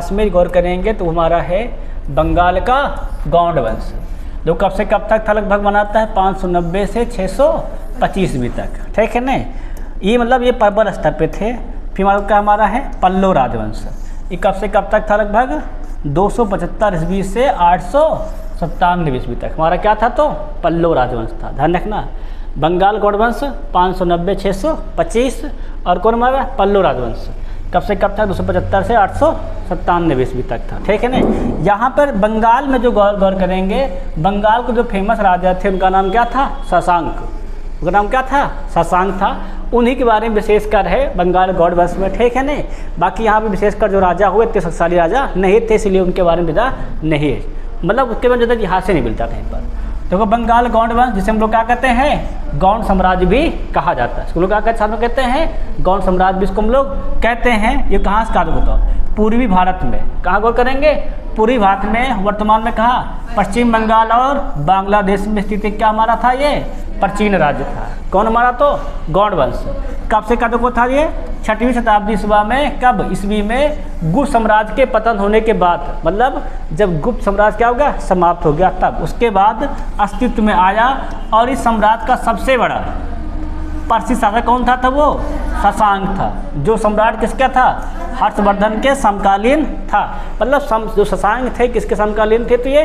Last में गौर करेंगे तो हमारा है बंगाल का गौंड वंश, जो कब से कब तक था लगभग बनाता है 590 से 625 ईस्वी तक, ठीक है ना। ये मतलब ये प्रबल स्तर पे थे। फिर हमारा है पल्लव राजवंश, ये कब से कब तक था लगभग 275 ईस्वी से 897 ईस्वी तक हमारा क्या था तो पल्लव राजवंश था, ध्यान रखना। बंगाल गौड़ वंश 590 625 और कौन हमारा पल्लव राजवंश कब से कब तक 275 से 897 ईस्वी तक था, ठीक है ना। यहाँ पर बंगाल में जो गौर करेंगे, बंगाल के जो फेमस राजा थे उनका नाम क्या था शशांक, उनका नाम क्या था शशांक था। उन्हीं के बारे में विशेषकर है बंगाल गौड़ वंश में, ठीक है ना। बाकी यहाँ पे विशेषकर जो राजा हुए इतने शक्तिशाली राजा नहीं थे, इसलिए उनके बारे में ज़्यादा नहीं है, मतलब उसके बाद ज़्यादा यहाँ से नहीं मिलता कहीं पर। देखो बंगाल गौड़ वंश जिसे हम लोग क्या कहते हैं गौड़ साम्राज्य भी कहा जाता है, इसको लोग क्या कहते हैं गौड़ साम्राज्य भी इसको हम लोग कहते हैं। ये कहाँ से कहा बताओ, पूर्वी भारत में। कहाँ गौर करेंगे, पूर्वी भारत में, वर्तमान में कहाँ पश्चिम बंगाल और बांग्लादेश में स्थित क्या हमारा था ये प्राचीन राज्य था। कौन हमारा तो गौड़ वंश। कब से कब को था ये 6वीं शताब्दी ईस्वी में, कब ईस्वी में गुप्त साम्राज्य के पतन होने के बाद, मतलब जब गुप्त साम्राज्य क्या हो गया समाप्त हो गया, तब उसके बाद अस्तित्व में आया। और इस साम्राज्य का सबसे बड़ा प्रसिद्ध शासक कौन था तब वो शशांक था, जो सम्राट किसका था हर्षवर्धन के समकालीन था। मतलब जो शशांक थे किसके समकालीन थे तो ये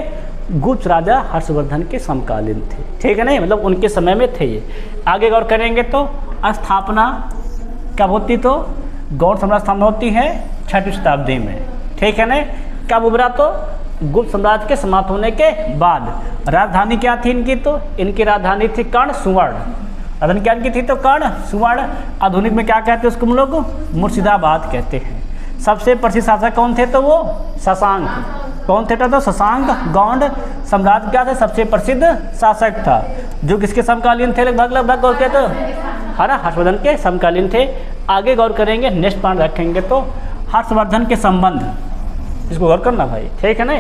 गुप्त राजा हर्षवर्धन के समकालीन थे, ठीक है ना, मतलब उनके समय में थे ये। आगे गौर करेंगे तो स्थापना कब होती तो गौड़ साम्राज्य स्थापना होती है 6वीं शताब्दी में, ठीक है ना। कब उभरा तो गुप्त साम्राज्य के समाप्त होने के बाद। राजधानी क्या थी इनकी तो इनकी राजधानी थी कर्ण सुवर्ण, राजधानी क्या इनकी थी तो कर्ण सुवर्ण। आधुनिक में क्या कहते हैं उसको हम लोग मुर्शिदाबाद कहते हैं। सबसे प्रसिद्ध शासक कौन थे तो वो शशांक। कौन थे तो शशांक गौड़ साम्राज्य क्या थे सबसे प्रसिद्ध शासक था, जो किसके समकालीन थे लगभग गौर किया तो है ना हर्षवर्धन के समकालीन थे। आगे गौर करेंगे नेक्स्ट पॉइंट रखेंगे तो हर्षवर्धन के संबंध, इसको गौर करना भाई, ठीक है ना।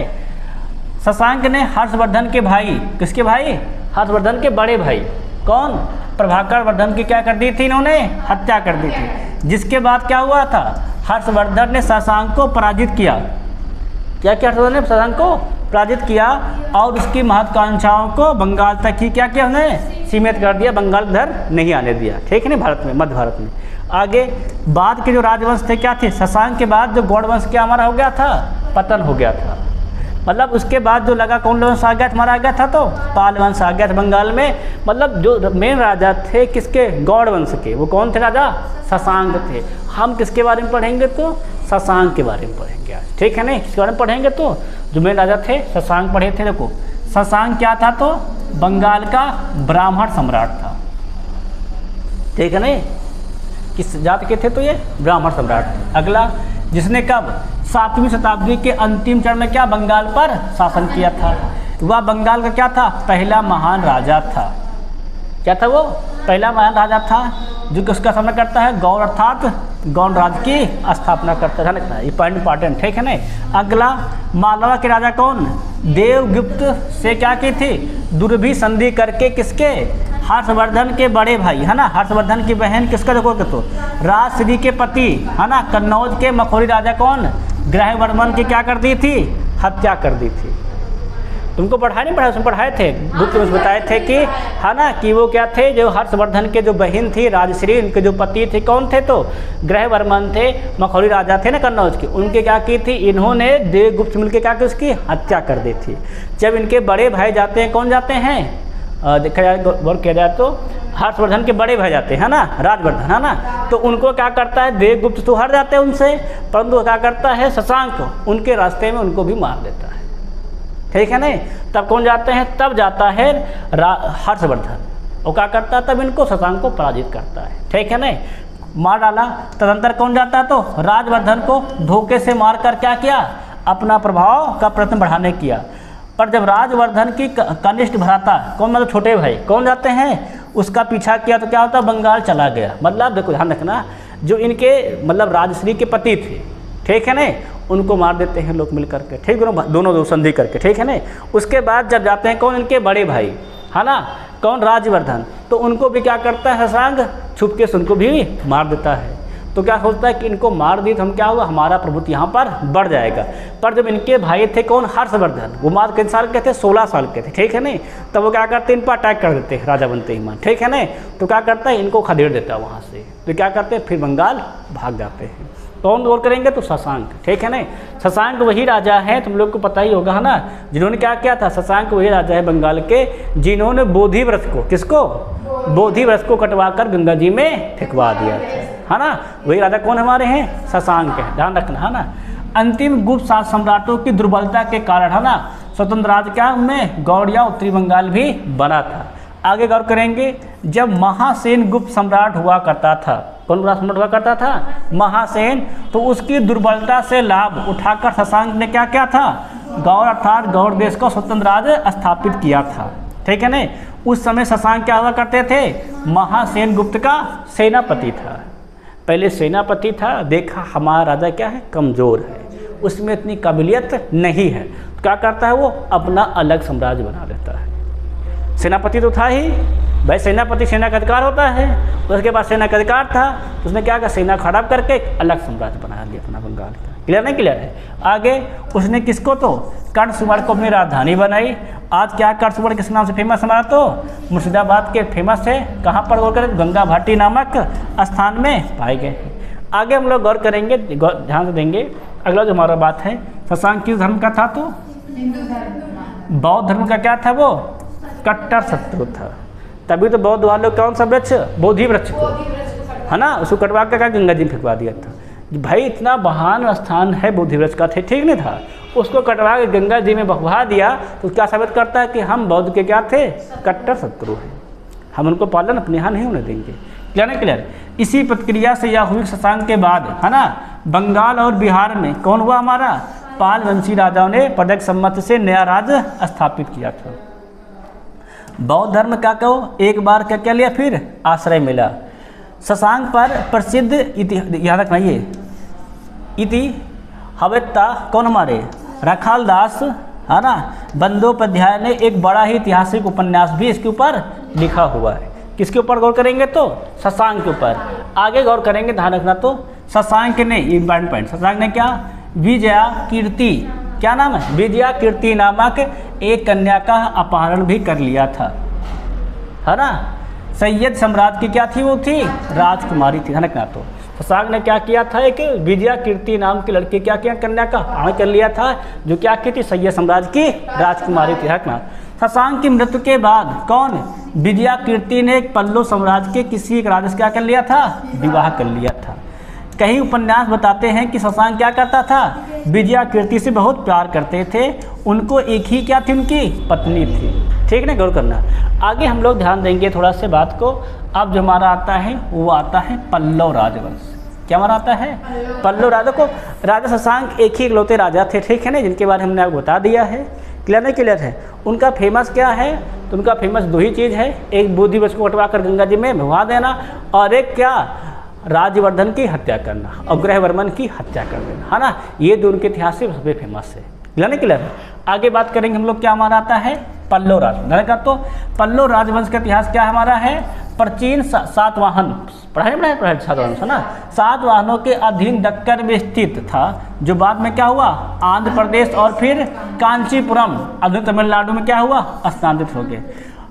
शशांक ने हर्षवर्धन के भाई, किसके भाई हर्षवर्धन के बड़े भाई कौन प्रभाकर वर्धन की क्या कर दी थी, इन्होंने हत्या कर दी थी। जिसके बाद क्या हुआ था हर्षवर्धन ने शशांक को पराजित किया। क्या क्या हर्षवर्धन ने शशांक को पराजित किया और उसकी महत्वाकांक्षाओं को बंगाल तक ही क्या किया उन्होंने सीमित कर दिया, बंगाल इधर नहीं आने दिया, ठीक है ना, भारत में मध्य भारत में। आगे बाद के जो राजवंश थे क्या थे, शशांक के बाद जो गौड़ वंश क्या हमारा हो गया था पतन हो गया था। मतलब उसके बाद जो लगा कौन वंश आ गया हमारा आ गया था तो पाल वंश आ गया था बंगाल में। मतलब जो मेन राजा थे किसके गौड़ वंश के, वो कौन थे राजा शशांक थे। हम किसके बारे में पढ़ेंगे तो शशांक के बारे में पढ़ेंगे आज, ठीक है ना। किसके बारे में पढ़ेंगे तो जो मेन राजा थे शशांक पढ़े थे। देखो शशांक क्या था तो बंगाल का ब्राह्मण सम्राट था, ठीक है ना। किस जात के थे तो ये ब्राह्मण सम्राट थे। अगला जिसने कब 7वीं शताब्दी के अंतिम चरण में क्या बंगाल पर शासन किया था, वह बंगाल का क्या था पहला महान राजा था। क्या था वो पहला महान राजा था जो किसका सामना करता है गौड़ अर्थात गौड़ राज्य की स्थापना करता है। ये पॉइंट इंपॉर्टेंट, ठीक है ना। अगला मालवा के राजा कौन देवगुप्त से क्या की थी दुर्भी संधि करके, किसके हर्षवर्धन के बड़े भाई है ना, हर्षवर्धन की बहन किसका देखोगे तो राजश्री के पति है ना कन्नौज के मखोरी राजा कौन ग्रहवर्मन की क्या कर दी थी हत्या कर दी थी। तुमको पढ़ाया नहीं पढ़ाया, उसमें पढ़ाए थे गुप्त में बताए थे कि है ना कि वो क्या थे जो हर्षवर्धन के जो बहन थी राजश्री, उनके जो पति थे कौन थे तो ग्रहवर्मन थे, मखौरी राजा थे ना कन्नौज के, उनके क्या की थी इन्होंने देवगुप्त मिलकर क्या की उसकी हत्या कर दी थी। जब इनके बड़े भाई जाते हैं, कौन जाते हैं देखा जाए गौर किया जाए तो हर्षवर्धन के बड़े भाई जाते हैं ना राजवर्धन है ना, तो उनको क्या करता है देवगुप्त तो हार जाते हैं उनसे, परंतु क्या करता है शशांक उनके रास्ते में उनको भी मार देता है, ठीक है नहीं। तब कौन जाते हैं तब जाता है हर्षवर्धन, वो क्या करता है तब इनको शशांक को पराजित करता है, ठीक है नहीं, मार डाला। तदंतर कौन जाता है तो राजवर्धन को धोखे से मार कर क्या किया अपना प्रभाव का प्रयत्न बढ़ाने किया। पर जब राजवर्धन की कनिष्ठ भ्राता कौन मतलब छोटे भाई कौन जाते हैं उसका पीछा किया तो क्या होता बंगाल चला गया। मतलब देखो ध्यान रखना जो इनके मतलब राजश्री के पति थे, ठीक है ना, उनको मार देते हैं लोग मिल करके, ठीक दोनों संधि करके, ठीक है ना। उसके बाद जब जाते हैं कौन इनके बड़े भाई है ना कौन राजवर्धन, तो उनको भी क्या करता है शशांक छुप के उनको भी मार देता है। तो क्या सोचता है कि इनको मार दी तो हम क्या होगा, हमारा प्रभुत्व यहाँ पर बढ़ जाएगा। पर जब इनके भाई थे कौन, हर्षवर्धन, वो मात्र कितने साल के थे, 16 साल के थे, ठीक है नहीं, तब वो क्या करते, इन पर अटैक कर देते राजा बनते ही मान, ठीक है नहीं, तो क्या करता है, इनको खदेड़ देता है वहाँ से, तो क्या करते हैं, फिर बंगाल भाग जाते हैं। कौन गौर करेंगे, तो शशांक, ठीक है नहीं, शशांक वही राजा है, तुम लोग को पता ही होगा है ना, जिन्होंने क्या किया था, शशांक वही राजा है बंगाल के जिन्होंने बोधि वृक्ष को, किसको, बोधि वृक्ष को कटवा कर गंगा जी में फेंकवा दिया था, है ना, वही राजा कौन हमारे हैं, शशांक है, ध्यान रखना है ना। अंतिम गुप्त सम्राटों की दुर्बलता के कारण है ना स्वतंत्र राज्य क्या उनमें गौड़िया उत्तरी बंगाल भी बना था। आगे गौर करेंगे, जब महासेन गुप्त सम्राट हुआ करता था, कौन बड़ा सम्राट हुआ करता था, महासेन, तो उसकी दुर्बलता से लाभ उठाकर शशांक ने क्या किया था, गौड़ अर्थात गौड़ देश को स्वतंत्र राज्य स्थापित किया था, ठीक है नहीं। उस समय शशांक क्या हुआ करते थे, महासेन गुप्त का सेनापति था, पहले सेनापति था, देखा हमारा राजा क्या है, कमज़ोर है, उसमें इतनी काबिलियत नहीं है, तो क्या करता है वो अपना अलग साम्राज्य बना लेता है। सेनापति तो था ही भाई, सेनापति सेना का अधिकार होता है, उसके बाद सेना का अधिकार था, उसने क्या किया, सेना खराब करके एक अलग साम्राज्य बना लिया अपना बंगाल का। क्लियर नहीं, क्लियर है। आगे उसने किसको, तो कर्णसुवर को अपनी राजधानी बनाई। आज क्या कर्णसुवर किस नाम से फेमस हमारा, तो मुर्शिदाबाद के फेमस है, कहाँ पर गौर करें, गंगा भाटी नामक स्थान में पाए गए। आगे हम लोग गौर करेंगे, ध्यान से देंगे, अगला जो हमारा बात है, शशांक किस धर्म का था, तो बौद्ध धर्म का क्या था, वो कट्टर शत्रु था, तभी तो बौद्ध वालों कौन सा वृक्ष, बोधि वृक्ष को, है ना, उसको कटवा कर गंगा जी में फेंकवा दिया था। भाई इतना महान स्थान है बोधि वृक्ष का, थे ठीक नहीं था, उसको कटवा के गंगा जी में बहवा दिया, तो क्या साबित करता है कि हम बौद्ध के क्या थे, कट्टर शत्रु हैं, हम उनको पालन अपने यहाँ नहीं होने देंगे। क्लियर है, क्लियर। इसी प्रक्रिया से यह हुई शशांक के बाद, है ना, बंगाल और बिहार में कौन हुआ, हमारा पाल वंशी राजाओं ने प्रत्यक्ष सम्मति से नया राज्य स्थापित किया था। बौद्ध धर्म क्या कहो, एक बार क्या क्या लिया, फिर आश्रय मिला। शशांक पर प्रसिद्ध याद रखना, ये इति हवेत्ता कौन, हमारे रखाल दास, है ना, बंदोपाध्याय ने एक बड़ा ही ऐतिहासिक उपन्यास भी इसके ऊपर लिखा हुआ है। किसके ऊपर गौर करेंगे, तो शशांक के ऊपर। आगे गौर करेंगे, ध्यान रखना, तो शशांक ने, इंपॉर्टेंट पॉइंट, शशांक ने क्या, विजया कीर्ति, क्या नाम है, विजया कीर्ति नामक एक कन्या का अपहरण भी कर लिया था, है ना। सैयद सम्राट की क्या थी, वो थी राजकुमारी थी, ध्यान रखना। तो शशांक ने क्या किया था, एक विजया कीर्ति नाम की लड़की क्या किया, कन्या का अपहरण कर लिया था, जो क्या की थी, सैयद सम्राट की राजकुमारी थी, रखना। शशांक की मृत्यु के बाद कौन, विजया कीर्ति ने पल्लव साम्राज्य के किसी एक राजा से क्या कर लिया था, विवाह कर लिया था। कई उपन्यास बताते हैं कि शशांक क्या करता था, विजया कीर्ति से बहुत प्यार करते थे, उनको एक ही क्या थी, उनकी पत्नी थी, ठीक है, गौर करना। आगे हम लोग ध्यान देंगे थोड़ा से बात को। अब जो हमारा आता है वो आता है पल्लव राजवंश। क्या हमारा आता है, पल्लव राजा को, राजा शशांक एक ही इकलौते राजा थे, ठीक है ना, जिनके बारे में हमने आपको बता दिया है। क्लियर नहीं, क्लियर है। उनका फेमस क्या है, तो उनका फेमस दो ही चीज़ है, एक बोधि वृक्ष को कटवा कर गंगा जी में बहा देना, और एक क्या, राज्यवर्धन की हत्या करना और ग्रहवर्मन की हत्या कर देना, है ना। ये दो उनके इतिहास से सबसे फेमस है। क्लियर नहीं, क्लियर है। आगे बात करेंगे हम लोग, क्या हमारा आता है, पल्लव राजवंश का। तो पल्लव राजवंश का इतिहास क्या हमारा है, प्राचीन सातवाहन, पढ़ाई सातवाहन, है ना, सातवाहनों के अधीन दक्कन में स्थित था, जो बाद में क्या हुआ, आंध्र प्रदेश और फिर कांचीपुरम, आधुनिक तमिलनाडु में क्या हुआ, स्थानांतरित हो गए।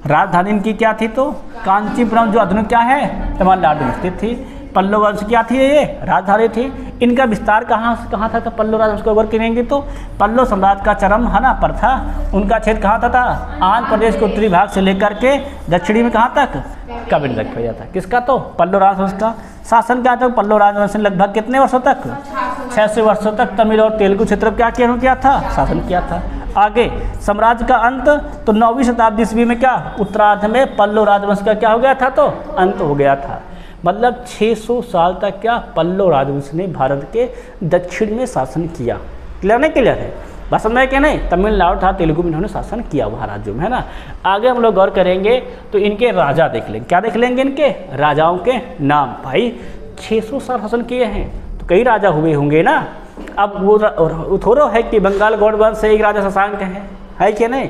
राजधानी इनकी क्या थी, तो कांचीपुरम, जो आधुनिक क्या है, तमिलनाडु में स्थित थी। पल्लव वंश क्या थी, ये राजधानी थी। इनका विस्तार कहाँ था, तो पल्लव राजवंश को अगर करेंगे तो पल्लव साम्राज्य का चरम, है ना, पर था। उनका क्षेत्र कहाँ था, आंध्र प्रदेश के उत्तरी भाग से लेकर के दक्षिणी में कहाँ तक, कावेरी तक फैला था। किसका, तो पल्लव राजवंश का। शासन क्या था, पल्लव राजवंश ने लगभग कितने वर्षों तक, 600 वर्षों तक तमिल और तेलुगु क्षेत्र क्या किया था, शासन किया था। आगे साम्राज्य का अंत, तो 9वीं शताब्दी ईस्वी में क्या, उत्तरार्ध में पल्लव राजवंश का क्या हो गया था, तो अंत हो गया था। मतलब 600 साल तक क्या, पल्लव राजवंश ने भारत के दक्षिण में शासन किया। क्लियर नहीं, क्लियर है। बस समझ क्या नहीं, तमिलनाडु था, तेलुगु में इन्होंने शासन किया वहाँ राज्यों में, है ना। आगे हम लोग गौर करेंगे तो इनके राजा देख लेंगे, क्या देख लेंगे, इनके राजाओं के नाम। भाई 600 साल शासन किए हैं तो कई राजा हुए होंगे ना। अब वो थोड़ा है कि बंगाल गौड़ वंश से एक राजा शशांक है कि नहीं।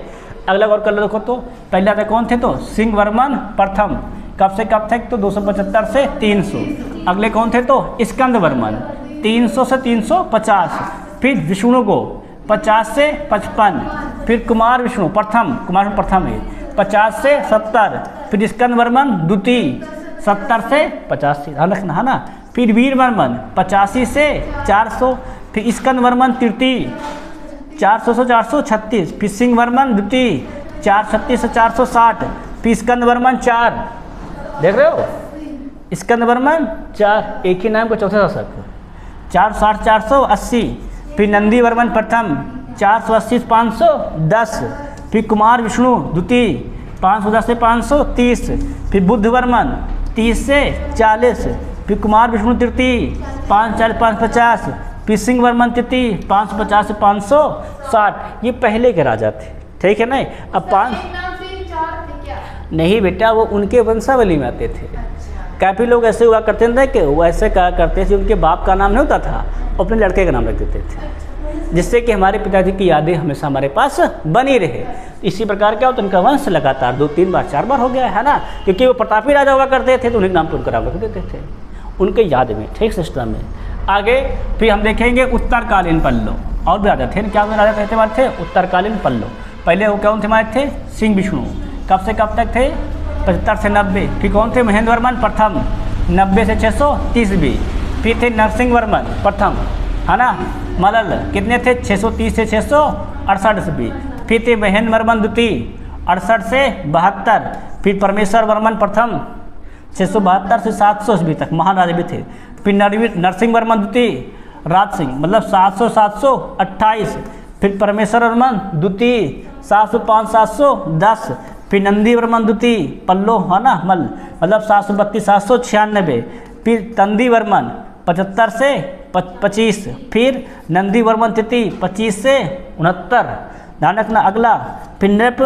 अगला गौर कर लो, देखो तो पहला राजा कौन थे, तो सिंह वर्मन प्रथम, कब से कब तक? तो 275 से 300। अगले कौन थे? तो स्कंद वर्मन 300 से 350। फिर विष्णु को 50 से 55। फिर कुमार विष्णु प्रथम, कुमार विष्णु प्रथम है 50 से 70। फिर स्कंद वर्मन द्वितीय 70 से 85, ध्यान रखना है ना। फिर वीर वर्मन 85 से 400। फिर स्कंद वर्मन तृतीय 400 से 436। फिर सिंह वर्मन द्वितीय 436 से 460। फिर स्कंद वर्मन 4, देख रहे हो, स्कंद वर्मन 4, एक ही नाम को चौथे शासक, 460 480। फिर नंदी वर्मन प्रथम 480 से 510। फिर कुमार विष्णु द्वितीय 510 से 530। फिर बुद्ध वर्मन 30 से 40। फिर कुमार विष्णु तृतीय 540 550। फिर सिंह वर्मन तृतीय 550 से 560। ये पहले के राजा थे, ठीक है ना। अब 5 नहीं बेटा, वो उनके वंशावली में आते थे। काफ़ी लोग ऐसे हुआ करते थे कि वो ऐसे कहा करते थे उनके बाप का नाम नहीं होता था, अपने लड़के का नाम रख देते थे, जिससे कि हमारे पिताजी की यादें हमेशा हमारे पास बनी रहे। इसी प्रकार क्या होता, उनका वंश लगातार 2 3 बार 4 बार हो गया है ना, क्योंकि वो प्रतापी राजा हुआ करते थे तो उन्हीं नाम पर उनका नाम रख देते थे उनके याद में, ठीक सिस्टम में। आगे फिर हम देखेंगे उत्तरकालीन पल्लव, और भी राजा थे। क्या राजा कहते हमारे थे? उत्तरकालीन पल्लव। पहले वो कौन थे हमारे थे? सिंह विष्णु, कब से कब तक थे? 75 से 90। फिर कौन थे? महेंद्र वर्मन प्रथम 90 से 630 भी। फिर थे नरसिंह वर्मन प्रथम, है ना, मलल, कितने थे? 630 से 668 भी। फिर थे महेंद्र वर्मन द्वितीय 68 से 72। फिर परमेश्वर वर्मन प्रथम 672 से 700 ईस्वी तक महान राजा भी थे। फिर नरसिंह वर्मन द्वितीय राज सिंह मतलब 700 728। फिर परमेश्वर वर्मन द्वितीय 705 710। फिर नंदी वर्मन द्वितीय पल्लो, है ना, मल मतलब 732 796। फिर तंदी वर्मन 75 से 25। फिर नंदी वर्मन तृतीय 25 से 69, ध्यान रखना। अगला फिर नृप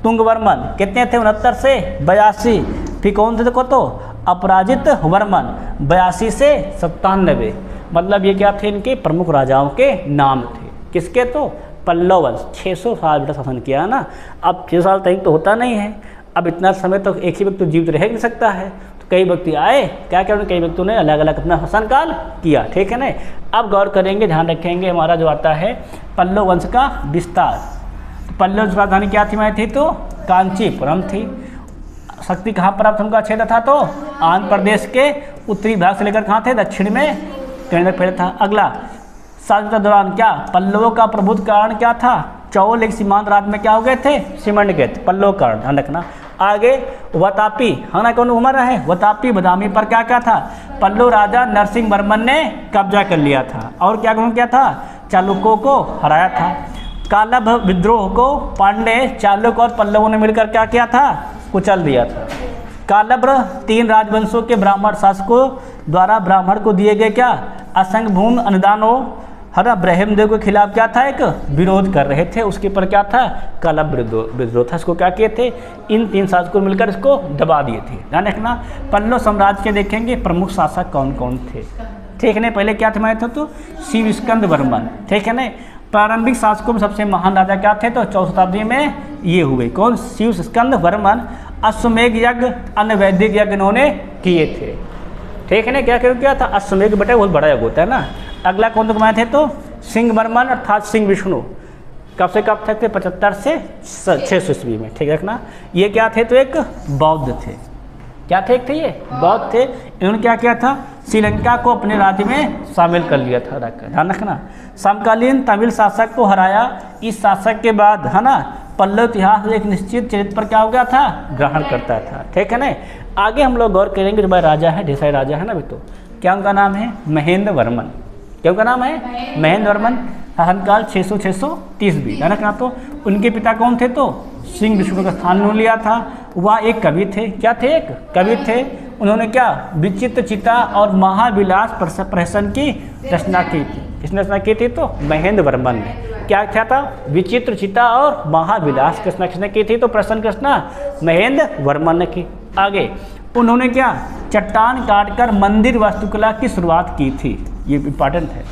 तुंग वर्मन कितने थे? 69 से 82। फिर कौन थे? देखो तो अपराजित वर्मन 82 से 97। मतलब ये क्या थे? इनके प्रमुख राजाओं के नाम थे। किसके? तो पल्लव वंश। 600 साल बेटा शासन किया है ना। अब 6 साल तक तो होता नहीं है, अब इतना समय तो एक ही व्यक्ति जीवित रह नहीं सकता है, तो कई व्यक्ति आए, क्या क्या कई व्यक्तियों ने अलग अलग अपना शासन काल किया, ठीक है ना। अब गौर करेंगे, ध्यान रखेंगे, हमारा जो आता है पल्लव वंश का विस्तार। पल्लव की राजधानी क्या थी? मैं थी तो कांचीपुरम थी। शक्ति कहाँ प्राप्त उनका क्षेत्र था? तो आंध्र प्रदेश के उत्तरी भाग से लेकर कहाँ थे? दक्षिण में कहीं तक फैला था। अगला शासन के दौरान क्या पल्लवों का प्रभुत्व कारण क्या था? चौल एक सीमांत राज्य में क्या हो गए थे? सिमट गए थे, पल्लव कारण, ध्यान रखना। आगे वतापी, है ना, कौन उमर है? वतापी बदामी पर क्या क्या था? पल्लव राजा नरसिंह वर्मन ने कब्जा कर लिया था। और क्या किया था? चालुक्यों को हराया था। कालभ विद्रोह को पांडे, चालुक्य और पल्लवों ने मिलकर क्या किया था? कुचल दिया था। कालभ 3 राजवंशों के ब्राह्मण शासकों द्वारा ब्राह्मण को दिए गए क्या? असंख्य भूमि अनुदानों, है ना, ब्रह्मदेव के खिलाफ क्या था? एक विरोध कर रहे थे, उसके ऊपर क्या था? कालभ विद्रोह था। इसको क्या किए थे? इन 3 शासकों मिलकर इसको दबा दिए थे। ध्यान रखना। पल्लव साम्राज्य के देखेंगे प्रमुख शासक कौन कौन थे, ठीक है ना। पहले क्या थे हमारे तो शिव स्कंद वर्मन, ठीक है ना। प्रारंभिक शासकों में सबसे महान राजा क्या थे? तो 4वीं शताब्दी में ये हुए कौन? शिव स्कंद वर्मन। अश्वमेघ यज्ञ, अन्य वैदिक यज्ञ इन्होंने किए थे, ठीक है ना। क्या किया था? अश्वमेघ बेटा बहुत बड़ा यज्ञ होता है ना। अगला कौन तो थे? तो सिंह वर्मन अर्थात सिंह विष्णु, कब से कब तक थे? 75 से 600 ईस्वी में, ठीक रखना। ये क्या थे? तो एक बौद्ध थे। क्या थे? एक थे ये बौद्ध थे। इन्होंने क्या किया था? श्रीलंका को अपने राज्य में शामिल कर लिया था, ध्यान रखना। समकालीन तमिल शासक को हराया। इस शासक के बाद, है ना, पल्लव इतिहास एक निश्चित चरित्र पर क्या हो गया था? ग्रहण करता था, ठीक है ना। आगे हम लोग गौर करेंगे, जो भाई राजा है, ढेर सारे राजा है ना। तो क्या उनका नाम है? महेंद्र वर्मन। क्या उनका नाम है? महेंद्र वर्मन। शासनकाल 600 630 भी, ध्यान रखना। तो उनके पिता कौन थे? तो सिंह विष्णु का स्थान उन्होंने लिया था। वह एक कवि थे। क्या थे? एक कवि थे। उन्होंने क्या? विचित्र चिता और महाविलास प्रहसन की रचना की थी। किसने रचना की थी? तो महेंद्र वर्मन ने। क्या था? विचित्र चिता और महाविलास की रचना किसने की थी? तो प्रहसन की रचना महेंद्र वर्मन ने की। आगे उन्होंने क्या? चट्टान काटकर मंदिर वास्तुकला की शुरुआत की थी। ये इंपॉर्टेंट है,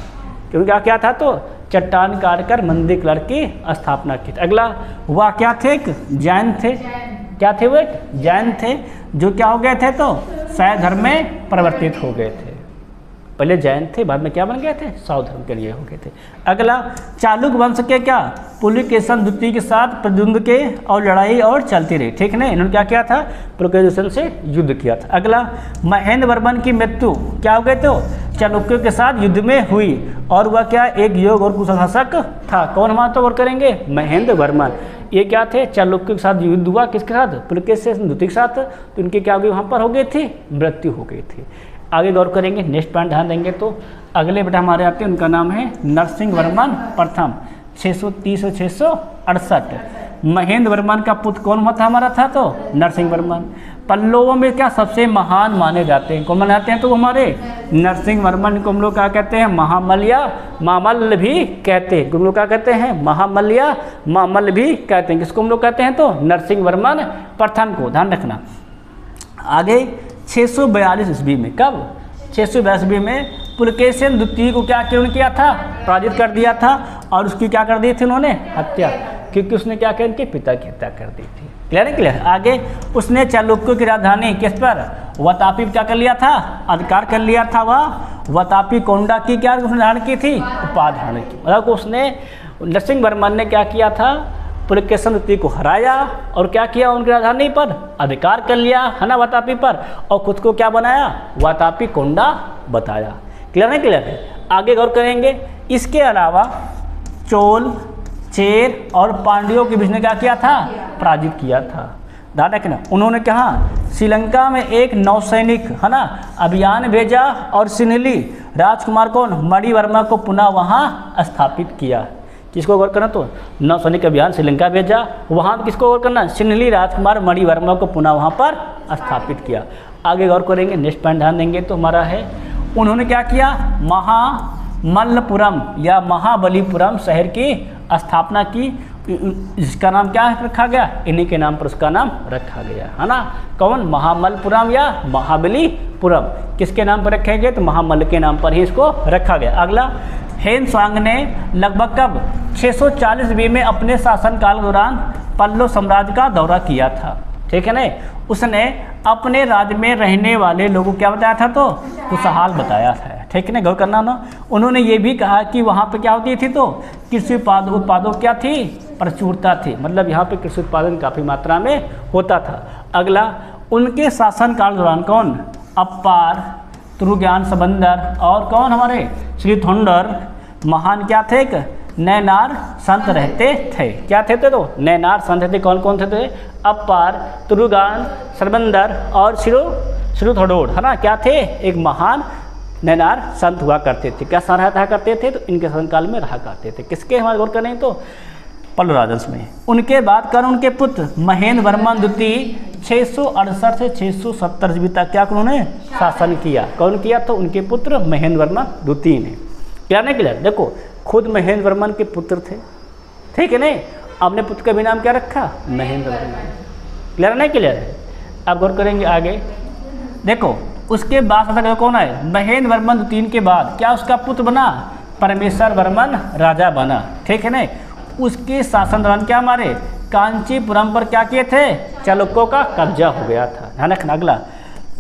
क्योंकि क्या था? तो चट्टान काटकर मंदिर कलर की स्थापना की थी। अगला वह क्या थे? एक जैन थे। क्या थे? वो एक जैन थे। जो क्या हो गए थे तो शैव धर्म में परिवर्तित हो गए थे। पहले जैन थे, बाद में क्या बन गए थे, शैव धर्म के लिए हो गए थे। अगला, चालुक्य वंश के क्या पुलकेशिन द्वितीय के साथ प्रद्युम्न के और लड़ाई और चलती रही, ठीक है। इन्होंने क्या किया था, पुलकेशिन से युद्ध किया था। अगला, महेंद्र वर्मन की मृत्यु क्या हो गए तो चालुक्यों के साथ युद्ध में हुई और वह क्या एक योग और कुशल शासक था। कौन हमारा तो गौर करेंगे, महेंद्र वर्मन। ये क्या थे, चालुक्यों के साथ युद्ध हुआ, किसके साथ, पुलकेशिन द्वितीय के साथ, तो इनके क्या हो गई, वहाँ पर हो गई थी मृत्यु हो गई थी। आगे गौर करेंगे, नेक्स्ट पॉइंट ध्यान देंगे तो अगले बेटा हमारे आते हैं, उनका नाम है नरसिंह वर्मन प्रथम 630 से 668। महेंद्र वर्मन का पुत्र कौन हुआ था हमारा था तो नरसिंह वर्मन। पल्लवों में क्या सबसे महान माने जाते हैं, कौन मनाते हैं तो हमारे नरसिंह वर्मन को हम लोग क्या कहते हैं, महामल्ल या मामल्ल भी कहते हैं। हम लोग क्या कहते हैं, महामल्ल या मामल्ल भी कहते हैं। किसको हम लोग कहते हैं तो नरसिंह वर्मन प्रथम को, ध्यान रखना। आगे 642 ईस्वी में, कब 642 ईस्वी में पुलकेशिन द्वितीय को क्या किया था, पराजित कर दिया था और उसकी क्या कर दी थी उन्होंने, हत्या, क्योंकि उसने क्या किया, उनके पिता की हत्या कर दी थी। क्लियर है, क्लियर। आगे उसने चालुक्यों की राजधानी किस पर, वातापी क्या कर लिया था, अधिकार कर लिया था। वह वातापी कोंडा की क्या उसने धारण की थी, उपाधि धारण की। मतलब उसने नरसिंह वर्मन ने क्या किया था, पुलकेशिन द्वितीय को हराया और क्या किया, उनकी राजधानी पर अधिकार कर लिया है ना, वातापी पर, और खुद को क्या बनाया, वातापी कोंडा बताया। क्लियर है, क्लियर है। आगे गौर करेंगे, इसके अलावा चोल, चेर और पांड्यों के बीच ने क्या किया था, पराजित किया था। ध्यान रखना, उन्होंने कहा श्रीलंका में एक नौसैनिक है ना अभियान भेजा और सिन्हली राजकुमार को मणिवर्मा को पुनः वहाँ स्थापित किया। किसको गौर करना तो नौसैनिक अभियान श्रीलंका भेजा, वहाँ किसको गौर करना, सिन्हली राजकुमार मणिवर्मा को पुनः वहाँ पर स्थापित किया। आगे गौर करेंगे, नेक्स्ट पॉइंट ध्यान देंगे तो हमारा है, उन्होंने क्या किया, महामल्लपुरम या महाबलीपुरम शहर की स्थापना की। इसका नाम क्या रखा गया, इन्हीं के नाम पर उसका नाम रखा गया है ना। कौन, महामल्लपुरम या महाबलीपुरम, किसके नाम पर रखे गए तो महामल्ल के नाम पर ही इसको रखा गया। अगला, हेनसांग ने लगभग कब 640 ईस्वी में अपने शासनकाल के दौरान पल्लव साम्राज्य का दौरा किया था, ठीक है ना। उसने अपने राज्य में रहने वाले लोगों को क्या बताया था तो खुशहाल बताया था, ठीक है ना, गौर करना ना। उन्होंने ये भी कहा कि वहाँ पे क्या होती थी तो कृषि उत्पादों क्या थी, प्रचुरता थी, मतलब यहाँ पे कृषि उत्पादन काफ़ी मात्रा में होता था। अगला, उनके शासनकाल दौरान कौन, अपार, तुरुज्ञान सबंदर और कौन हमारे श्रीधुंडर महान क्या थे, एक नैनार संत रहते थे। क्या थे तो नैनार संत थे। कौन कौन थे, अपार, तुरुगान, सरबंदर और श्रीधुंडर है ना, क्या थे, एक महान नैनार संत हुआ करते थे। क्या रहा करते थे तो इनके शासनकाल में रहा करते थे। किसके हमारे गौर करें तो पल्लव राजवंश में। उनके बाद कर उनके पुत्र महेंद्र वर्मन द्वितीय 668 से 670 ईस्वी तक क्या उन्होंने शासन किया। कौन किया तो उनके पुत्र महेंद्र वर्मन द्वितीय ने। क्या नहीं क्लियर, देखो खुद महेंद्र वर्मन के पुत्र थे, ठीक है नहीं, अपने पुत्र का भी नाम क्या रखा, महेंद्र वर्मन। क्लियर नहीं क्लियर है। अब गौर करेंगे आगे, देखो उसके बाद शासक कौन है, महेंद्र वर्मन द्वितीय के बाद क्या उसका पुत्र बना, परमेश्वर वर्मन राजा बना, ठीक है नहीं। उसके शासन दौरान क्या हमारे कांचीपुरम पर क्या किए थे, चालुक्यों का कब्जा हो गया था। ध्यान रखना। अगला,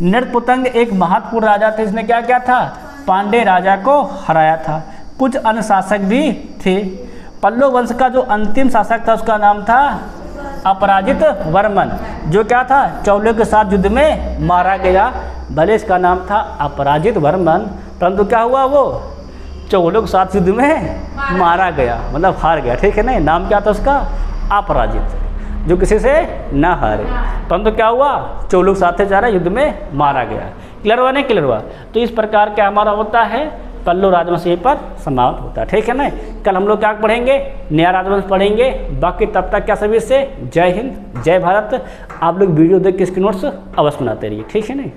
नृपतुंग एक महत्वपूर्ण राजा थे, इसने क्या किया था, पांडे राजा को हराया था। कुछ अन्य शासक भी थे। पल्लव वंश का जो अंतिम शासक था उसका नाम था अपराजित वर्मन, जो क्या था चौलों के साथ युद्ध में मारा गया। भले इसका नाम था अपराजित वर्मन, परंतु क्या हुआ, वो चौलों के साथ युद्ध में मारा गया, मतलब हार गया, ठीक है ना। नाम क्या था उसका, अपराजित, जो किसी से ना हारे, परंतु क्या हुआ, चौलों के साथ जा रहा युद्ध में मारा गया। क्लियर हुआ नहीं क्लियर हुआ। तो इस प्रकार क्या हमारा होता है, पल्लव राजवंश यहीं पर समाप्त होता है, ठीक है ना। कल हम लोग क्या पढ़ेंगे, नया राजवंश पढ़ेंगे। बाकी तब तक क्या सभी से जय हिंद जय भारत। आप लोग वीडियो देख के इसके नोट्स अवश्य बनाते रहिए, ठीक है ना।